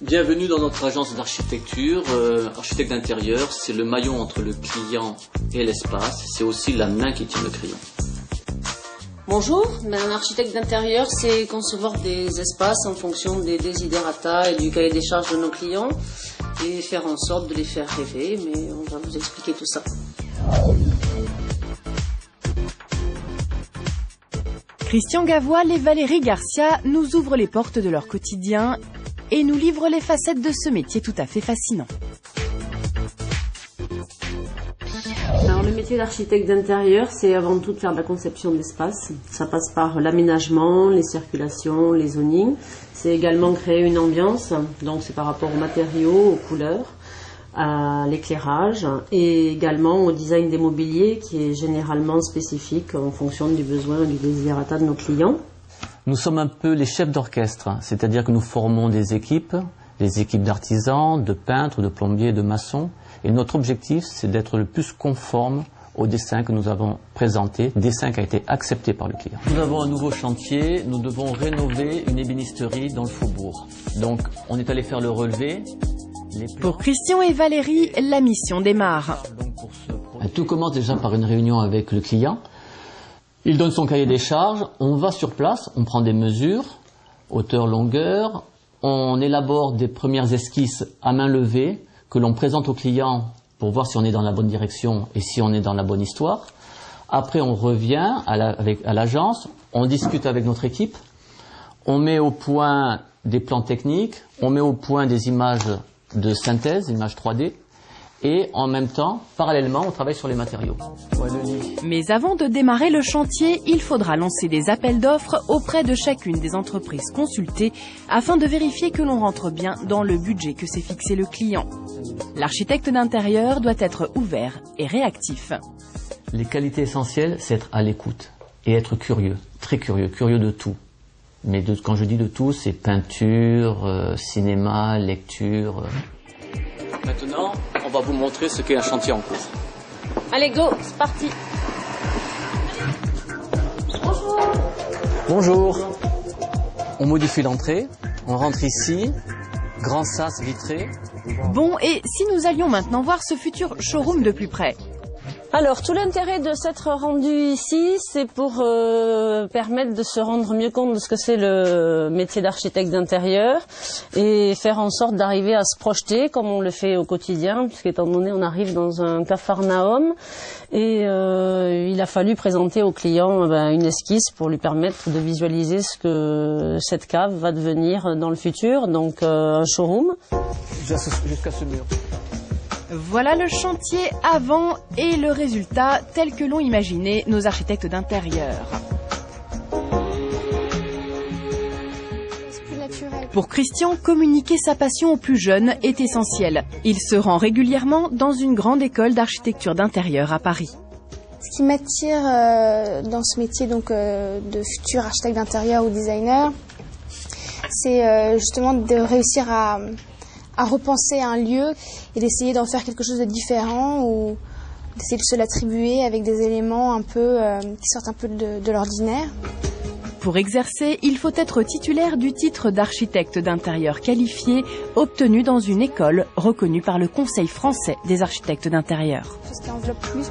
Bienvenue dans notre agence d'architecture. Architecte d'intérieur, c'est le maillon entre le client et l'espace. C'est aussi la main qui tient le crayon. Bonjour, un architecte d'intérieur, c'est concevoir des espaces en fonction des desiderata et du cahier des charges de nos clients et faire en sorte de les faire rêver, mais on va vous expliquer tout ça. Christian Gavoil et Valérie Garcia nous ouvrent les portes de leur quotidien et nous livrent les facettes de ce métier tout à fait fascinant. Alors, le métier d'architecte d'intérieur, c'est avant tout de faire de la conception d'espace. Ça passe par l'aménagement, les circulations, les zonings. C'est également créer une ambiance, donc c'est par rapport aux matériaux, aux couleurs, à l'éclairage et également au design des mobiliers qui est généralement spécifique en fonction du besoin et du desiderata de nos clients. Nous sommes un peu les chefs d'orchestre, c'est-à-dire que nous formons des équipes d'artisans, de peintres, de plombiers, de maçons. Et notre objectif, c'est d'être le plus conforme au dessin que nous avons présenté, dessin qui a été accepté par le client. Nous avons un nouveau chantier, nous devons rénover une ébénisterie dans le faubourg. Donc, on est allé faire le relevé. Pour Christian et Valérie, la mission démarre. Tout commence déjà par une réunion avec le client. Il donne son cahier des charges, on va sur place, on prend des mesures, hauteur, longueur, on élabore des premières esquisses à main levée que l'on présente au client pour voir si on est dans la bonne direction et si on est dans la bonne histoire. Après, on revient à l'agence, on discute avec notre équipe, on met au point des plans techniques, on met au point des images de synthèse, images 3D, et en même temps, parallèlement, on travaille sur les matériaux. Ouais, le lit. Mais avant de démarrer le chantier, il faudra lancer des appels d'offres auprès de chacune des entreprises consultées afin de vérifier que l'on rentre bien dans le budget que s'est fixé le client. L'architecte d'intérieur doit être ouvert et réactif. Les qualités essentielles, c'est être à l'écoute et être curieux, très curieux, curieux de tout. Mais quand je dis de tout, c'est peinture, cinéma, lecture. Maintenant, on va vous montrer ce qu'est un chantier en cours. Allez, go, c'est parti. Bonjour. Bonjour. On modifie l'entrée, on rentre ici, grand sas vitré. Bon, et si nous allions maintenant voir ce futur showroom de plus près ? Alors, tout l'intérêt de s'être rendu ici, c'est pour permettre de se rendre mieux compte de ce que c'est le métier d'architecte d'intérieur et faire en sorte d'arriver à se projeter comme on le fait au quotidien, puisqu'étant donné on arrive dans un capharnaüm et il a fallu présenter au client une esquisse pour lui permettre de visualiser ce que cette cave va devenir dans le futur, donc un showroom. Jusqu'à ce mur. Voilà le chantier avant et le résultat tel que l'ont imaginé nos architectes d'intérieur. Pour Christian, communiquer sa passion aux plus jeunes est essentiel. Il se rend régulièrement dans une grande école d'architecture d'intérieur à Paris. Ce qui m'attire dans ce métier de futur architecte d'intérieur ou designer, c'est justement de réussir à repenser un lieu et d'essayer d'en faire quelque chose de différent ou d'essayer de se l'attribuer avec des éléments un peu qui sortent un peu de l'ordinaire. Pour exercer, il faut être titulaire du titre d'architecte d'intérieur qualifié obtenu dans une école reconnue par le Conseil français des architectes d'intérieur. Tout ce qui enveloppe plus,